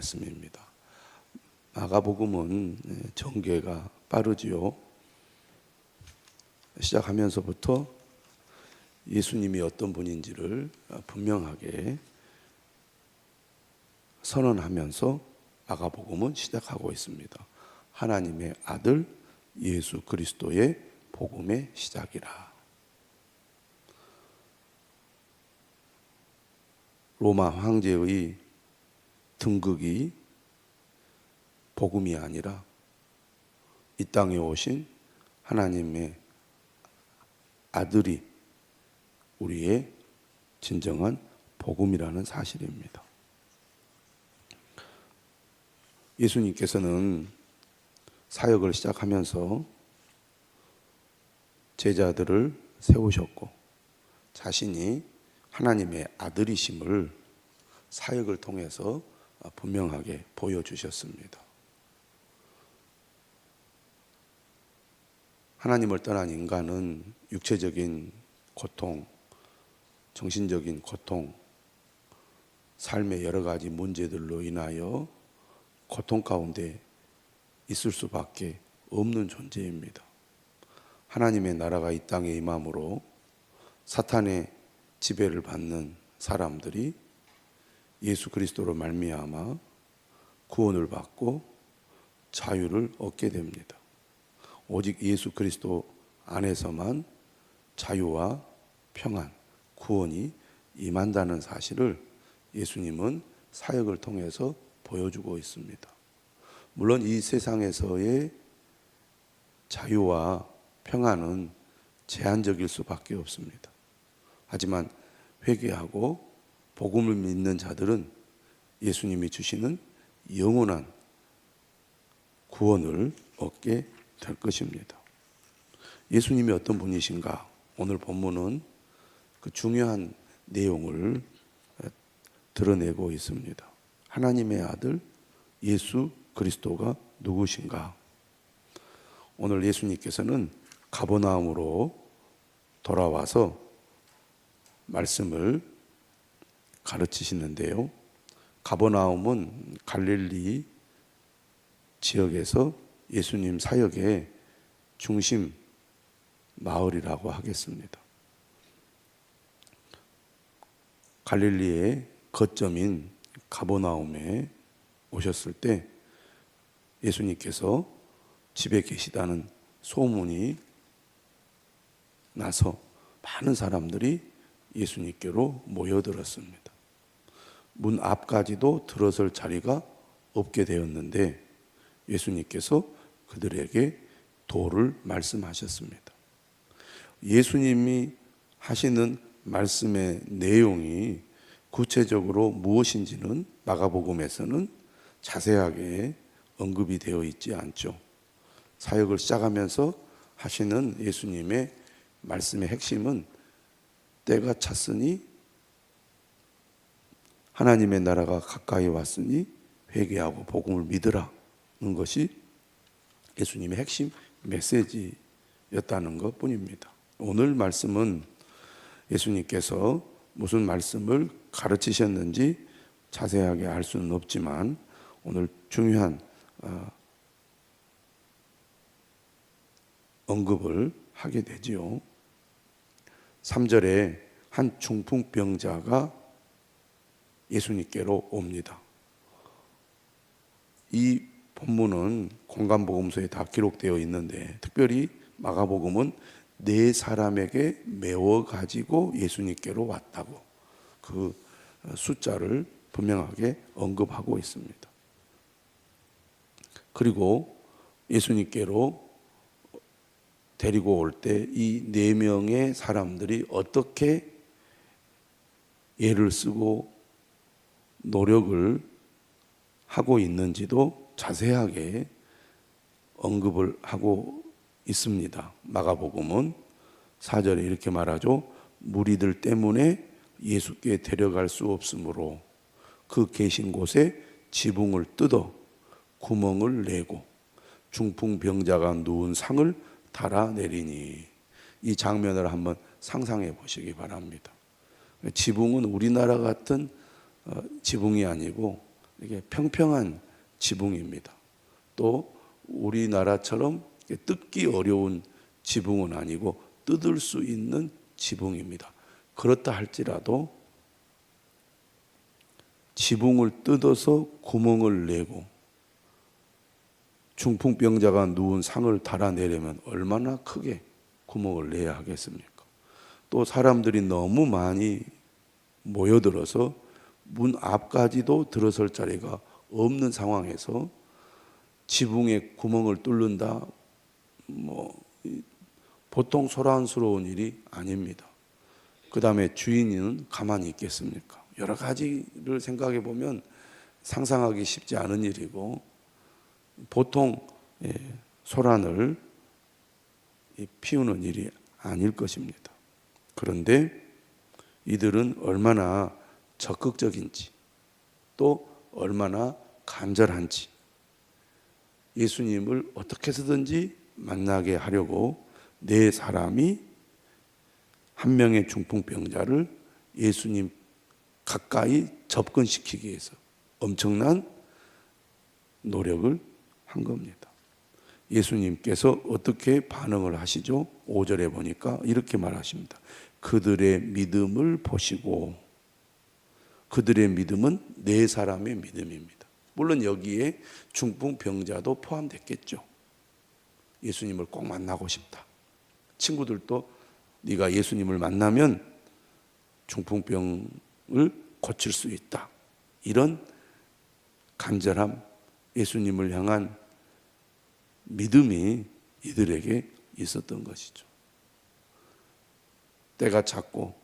말씀입니다. 마가복음은 전개가 빠르지요. 시작하면서부터 예수님이 어떤 분인지를 분명하게 선언하면서 마가복음은 시작하고 있습니다. 하나님의 아들 예수 그리스도의 복음의 시작이라. 로마 황제의 등극이 복음이 아니라 이 땅에 오신 하나님의 아들이 우리의 진정한 복음이라는 사실입니다. 예수님께서는 사역을 시작하면서 제자들을 세우셨고 자신이 하나님의 아들이심을 사역을 통해서 분명하게 보여주셨습니다. 하나님을 떠난 인간은 육체적인 고통, 정신적인 고통, 삶의 여러 가지 문제들로 인하여 고통 가운데 있을 수밖에 없는 존재입니다. 하나님의 나라가 이 땅에 임함으로 사탄의 지배를 받는 사람들이 예수 그리스도로 말미암아 구원을 받고 자유를 얻게 됩니다. 오직 예수 그리스도 안에서만 자유와 평안, 구원이 임한다는 사실을 예수님은 사역을 통해서 보여주고 있습니다. 물론 이 세상에서의 자유와 평안은 제한적일 수밖에 없습니다. 하지만 회개하고 복음을 믿는 자들은 예수님이 주시는 영원한 구원을 얻게 될 것입니다. 예수님이 어떤 분이신가? 오늘 본문은 그 중요한 내용을 드러내고 있습니다. 하나님의 아들 예수 그리스도가 누구신가? 오늘 예수님께서는 가버나움으로 돌아와서 말씀을 가르치시는데요. 가버나움은 갈릴리 지역에서 예수님 사역의 중심 마을이라고 하겠습니다. 갈릴리의 거점인 가버나움에 오셨을 때 예수님께서 집에 계시다는 소문이 나서 많은 사람들이 예수님께로 모여들었습니다. 문 앞까지도 들어설 자리가 없게 되었는데 예수님께서 그들에게 도를 말씀하셨습니다. 예수님이 하시는 말씀의 내용이 구체적으로 무엇인지는 마가복음에서는 자세하게 언급이 되어 있지 않죠. 사역을 시작하면서 하시는 예수님의 말씀의 핵심은 때가 찼으니 하나님의 나라가 가까이 왔으니 회개하고 복음을 믿으라는 것이 예수님의 핵심 메시지였다는 것 뿐입니다. 오늘 말씀은 예수님께서 무슨 말씀을 가르치셨는지 자세하게 알 수는 없지만 오늘 중요한 언급을 하게 되지요. 3절에 한 중풍병자가 예수님께로 옵니다. 이 본문은 공간복음서에 다 기록되어 있는데 특별히 마가복음은 4사람에게 메워 가지고 예수님께로 왔다고 그 숫자를 분명하게 언급하고 있습니다. 그리고 예수님께로 데리고 올 때 이 4명의 사람들이 어떻게 애를 쓰고 노력을 하고 있는지도 자세하게 언급을 하고 있습니다. 마가복음은 4절에 이렇게 말하죠. 무리들 때문에 예수께 데려갈 수 없으므로 그 계신 곳에 지붕을 뜯어 구멍을 내고 중풍병자가 누운 상을 달아내리니 이 장면을 한번 상상해 보시기 바랍니다. 지붕은 우리나라 같은 지붕이 아니고 이게 평평한 지붕입니다. 또 우리나라처럼 뜯기 어려운 지붕은 아니고 뜯을 수 있는 지붕입니다. 그렇다 할지라도 지붕을 뜯어서 구멍을 내고 중풍병자가 누운 상을 달아내려면 얼마나 크게 구멍을 내야 하겠습니까? 또 사람들이 너무 많이 모여들어서 문 앞까지도 들어설 자리가 없는 상황에서 지붕에 구멍을 뚫는다, 보통 소란스러운 일이 아닙니다. 그 다음에 주인은 가만히 있겠습니까? 여러 가지를 생각해 보면 상상하기 쉽지 않은 일이고 보통 소란을 피우는 일이 아닐 것입니다. 그런데 이들은 얼마나 적극적인지 또 얼마나 간절한지 예수님을 어떻게 해서든지 만나게 하려고 네 사람이 한 명의 중풍병자를 예수님 가까이 접근시키기 위해서 엄청난 노력을 한 겁니다. 예수님께서 어떻게 반응을 하시죠? 5절에 보니까 이렇게 말하십니다. 그들의 믿음을 보시고, 그들의 믿음은 네 사람의 믿음입니다. 물론 여기에 중풍병자도 포함됐겠죠. 예수님을 꼭 만나고 싶다. 친구들도 네가 예수님을 만나면 중풍병을 고칠 수 있다. 이런 간절함, 예수님을 향한 믿음이 이들에게 있었던 것이죠. 때가 찼고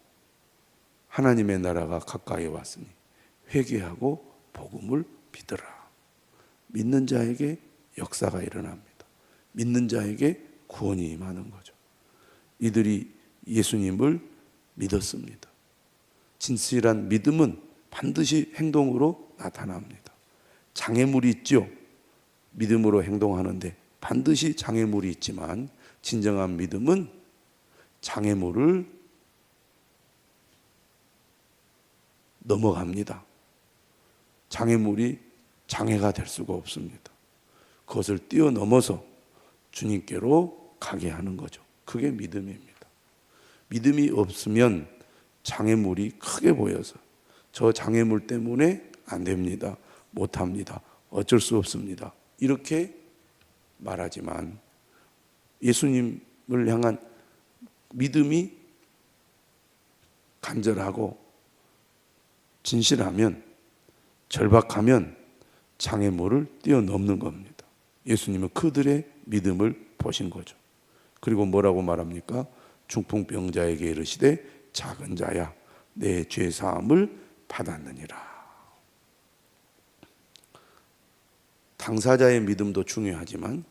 하나님의 나라가 가까이 왔으니 회개하고 복음을 믿으라. 믿는 자에게 역사가 일어납니다. 믿는 자에게 구원이 임하는 거죠. 이들이 예수님을 믿었습니다. 진실한 믿음은 반드시 행동으로 나타납니다. 장애물이 있죠. 믿음으로 행동하는데 반드시 장애물이 있지만 진정한 믿음은 장애물을 넘어갑니다. 장애물이 장애가 될 수가 없습니다. 그것을 뛰어넘어서 주님께로 가게 하는 거죠. 그게 믿음입니다. 믿음이 없으면 장애물이 크게 보여서 저 장애물 때문에 안 됩니다. 못합니다. 어쩔 수 없습니다. 이렇게 말하지만 예수님을 향한 믿음이 간절하고 진실하면, 절박하면 장애물을 뛰어넘는 겁니다. 예수님은 그들의 믿음을 보신 거죠. 그리고 뭐라고 말합니까? 중풍병자에게 이르시되 작은 자야 내 죄사함을 받았느니라. 당사자의 믿음도 중요하지만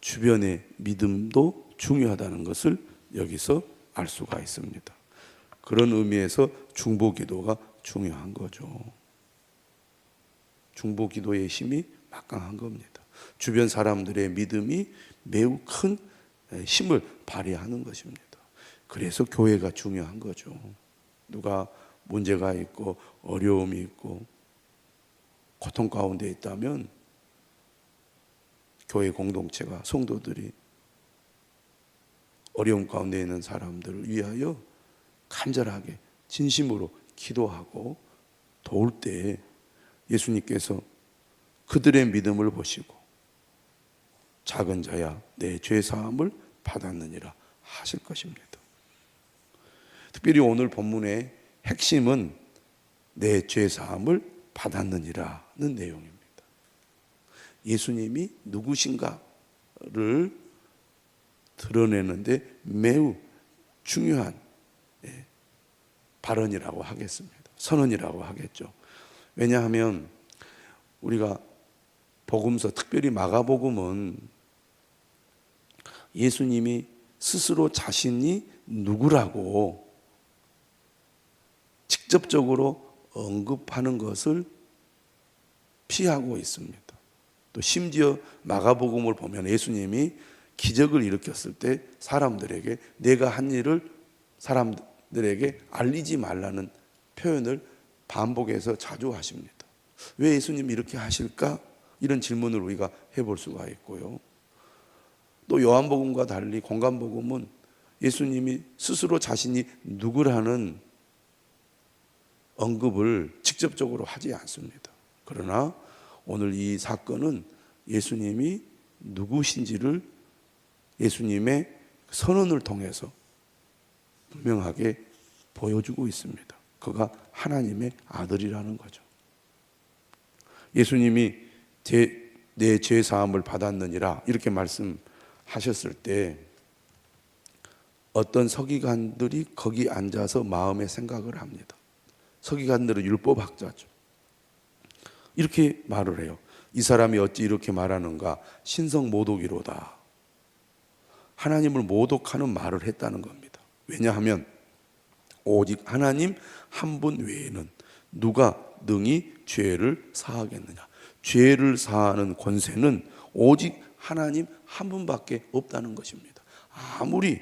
주변의 믿음도 중요하다는 것을 여기서 알 수가 있습니다. 그런 의미에서 중보기도가 중요한 거죠. 중보기도의 힘이 막강한 겁니다. 주변 사람들의 믿음이 매우 큰 힘을 발휘하는 것입니다. 그래서 교회가 중요한 거죠. 누가 문제가 있고 어려움이 있고 고통 가운데 있다면 교회 공동체가, 성도들이 어려움 가운데 있는 사람들을 위하여 간절하게 진심으로 기도하고 도울 때 예수님께서 그들의 믿음을 보시고 작은 자야 내 죄사함을 받았느니라 하실 것입니다. 특별히 오늘 본문의 핵심은 내 죄사함을 받았느니라는 내용입니다. 예수님이 누구신가를 드러내는데 매우 중요한 발언이라고 하겠습니다. 선언이라고 하겠죠. 왜냐하면 우리가 복음서, 특별히 마가복음은 예수님이 스스로 자신이 누구라고 직접적으로 언급하는 것을 피하고 있습니다. 또 심지어 마가복음을 보면 예수님이 기적을 일으켰을 때 사람들에게 내가 한 일을 사람들에게 알리지 말라는 표현을 반복해서 자주 하십니다. 왜 예수님이 이렇게 하실까? 이런 질문을 우리가 해볼 수가 있고요. 또 요한복음과 달리 공관복음은 예수님이 스스로 자신이 누구라는 언급을 직접적으로 하지 않습니다. 그러나 오늘 이 사건은 예수님이 누구신지를 예수님의 선언을 통해서 분명하게 보여주고 있습니다. 그가 하나님의 아들이라는 거죠. 예수님이 내 죄 사함을 받았느니라 이렇게 말씀하셨을 때 어떤 서기관들이 거기 앉아서 마음의 생각을 합니다. 서기관들은 율법학자죠. 이렇게 말을 해요. 이 사람이 어찌 이렇게 말하는가? 신성모독이로다. 하나님을 모독하는 말을 했다는 겁니다. 왜냐하면 오직 하나님 한 분 외에는 누가 능히 죄를 사하겠느냐. 죄를 사하는 권세는 오직 하나님 한 분밖에 없다는 것입니다. 아무리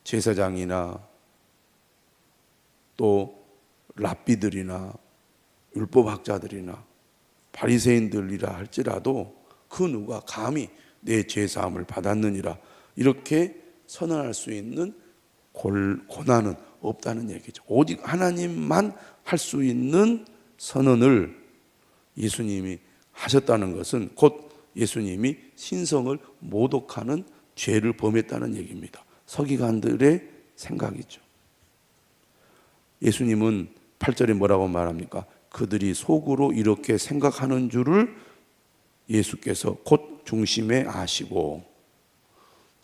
제사장이나 또 랍비들이나 율법학자들이나 바리새인들이라 할지라도 그 누가 감히 내 죄사함을 받았느니라 이렇게 선언할 수 있는 고난은 없다는 얘기죠. 오직 하나님만 할 수 있는 선언을 예수님이 하셨다는 것은 곧 예수님이 신성을 모독하는 죄를 범했다는 얘기입니다. 서기관들의 생각이죠. 예수님은 8절에 뭐라고 말합니까? 그들이 속으로 이렇게 생각하는 줄을 예수께서 곧 중심에 아시고,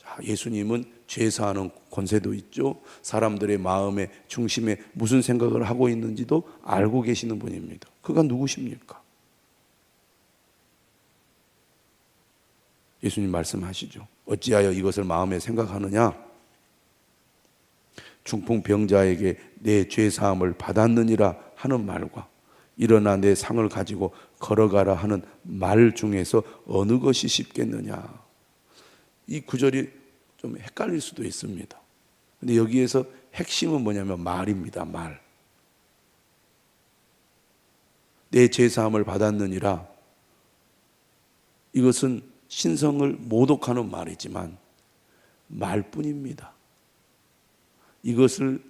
자, 예수님은 죄사하는 권세도 있죠. 사람들의 마음의 중심에 무슨 생각을 하고 있는지도 알고 계시는 분입니다. 그가 누구십니까? 예수님 말씀하시죠. 어찌하여 이것을 마음에 생각하느냐? 중풍병자에게 내 죄사함을 받았느니라 하는 말과 일어나 내 상을 가지고 걸어가라 하는 말 중에서 어느 것이 쉽겠느냐? 이 구절이 좀 헷갈릴 수도 있습니다. 근데 여기에서 핵심은 뭐냐면 말입니다. 말. 내 죄사함을 받았느니라. 이것은 신성을 모독하는 말이지만 말뿐입니다. 이것을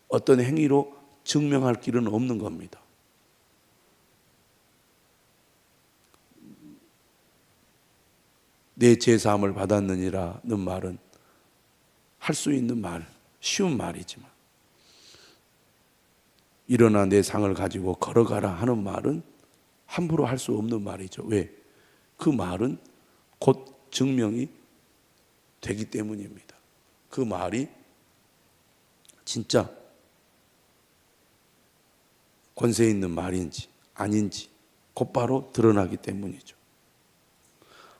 어떤 행위로 증명할 길은 없는 겁니다. 내 죄사함을 받았느니라는 말은 할 수 있는 말, 쉬운 말이지만 일어나 내 상을 가지고 걸어가라 하는 말은 함부로 할 수 없는 말이죠. 왜? 그 말은 곧 증명이 되기 때문입니다. 그 말이 진짜 권세 있는 말인지 아닌지 곧바로 드러나기 때문이죠.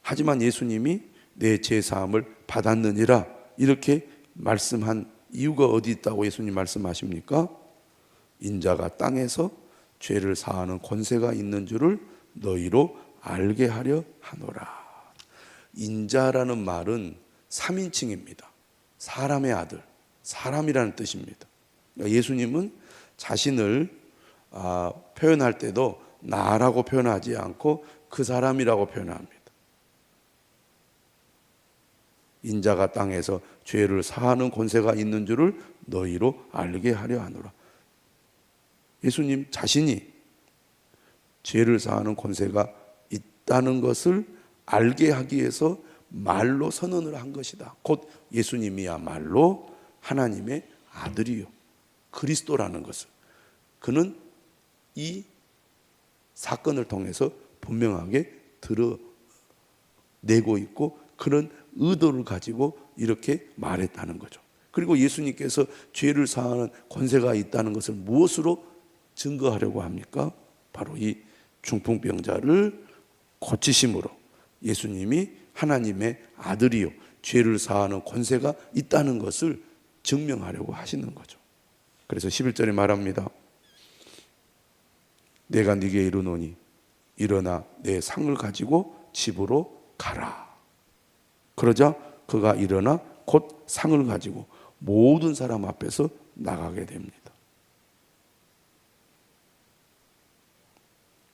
하지만 예수님이 내 죄사함을 받았느니라 이렇게 말씀한 이유가 어디 있다고 예수님 말씀하십니까? 인자가 땅에서 죄를 사하는 권세가 있는 줄을 너희로 알게 하려 하노라. 인자라는 말은 3인칭입니다. 사람의 아들, 사람이라는 뜻입니다. 그러니까 예수님은 자신을 표현할 때도 나라고 표현하지 않고 그 사람이라고 표현합니다. 인자가 땅에서 죄를 사하는 권세가 있는 줄을 너희로 알게 하려 하노라. 예수님 자신이 죄를 사하는 권세가 있다는 것을 알게 하기 위해서 말로 선언을 한 것이다. 곧 예수님이야말로 하나님의 아들이요 그리스도라는 것을 그는 이 사건을 통해서 분명하게 드러내고 있고 그런 의도를 가지고 이렇게 말했다는 거죠. 그리고 예수님께서 죄를 사하는 권세가 있다는 것을 무엇으로 증거하려고 합니까? 바로 이 중풍병자를 고치심으로 예수님이 하나님의 아들이요 죄를 사하는 권세가 있다는 것을 증명하려고 하시는 거죠. 그래서 11절에 말합니다. 내가 네게 이르노니 일어나 내 상을 가지고 집으로 가라. 그러자 그가 일어나 곧 상을 가지고 모든 사람 앞에서 나가게 됩니다.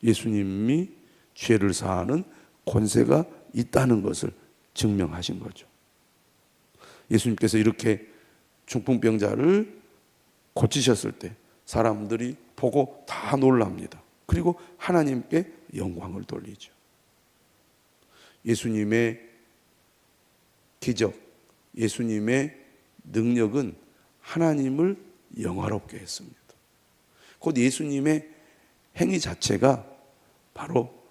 예수님이 죄를 사하는 권세가 있다는 것을 증명하신 거죠. 예수님께서 이렇게 중풍병자를 고치셨을 때 사람들이 보고 다 놀랍니다. 그리고 하나님께 영광을 돌리죠. 예수님의 기적, 예수님의 능력은 하나님을 영화롭게 했습니다. 곧 예수님의 행위 자체가 바로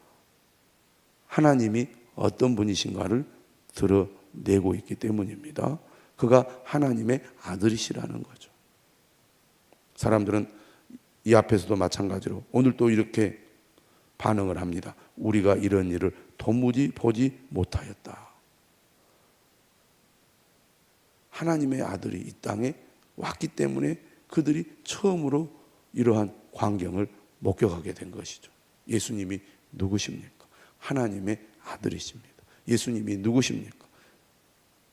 하나님이 어떤 분이신가를 드러내고 있기 때문입니다. 그가 하나님의 아들이시라는 거죠. 사람들은 이 앞에서도 마찬가지로 오늘 또 이렇게 반응을 합니다. 우리가 이런 일을 도무지 보지 못하였다. 하나님의 아들이 이 땅에 왔기 때문에 그들이 처음으로 이러한 광경을 목격하게 된 것이죠. 예수님이 누구십니까? 하나님의 아들이십니다. 예수님이 누구십니까?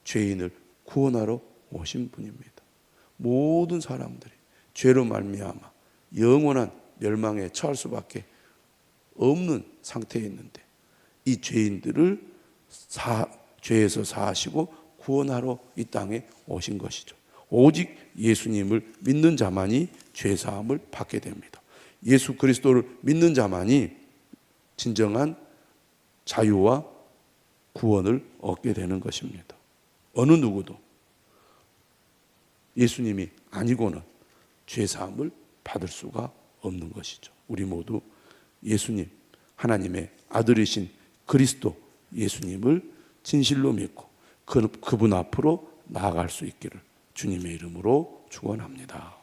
죄인을 구원하러 오신 분입니다. 모든 사람들이 죄로 말미암아 영원한 멸망에 처할 수밖에 없는 상태에 있는데 이 죄인들을 죄에서 사하시고 구원하러 이 땅에 오신 것이죠. 오직 예수님을 믿는 자만이 죄사함을 받게 됩니다. 예수 그리스도를 믿는 자만이 진정한 자유와 구원을 얻게 되는 것입니다. 어느 누구도 예수님이 아니고는 죄사함을 받을 수가 없는 것이죠. 우리 모두 예수님, 하나님의 아들이신 그리스도 예수님을 진실로 믿고 그분 앞으로 나아갈 수 있기를 주님의 이름으로 축원합니다.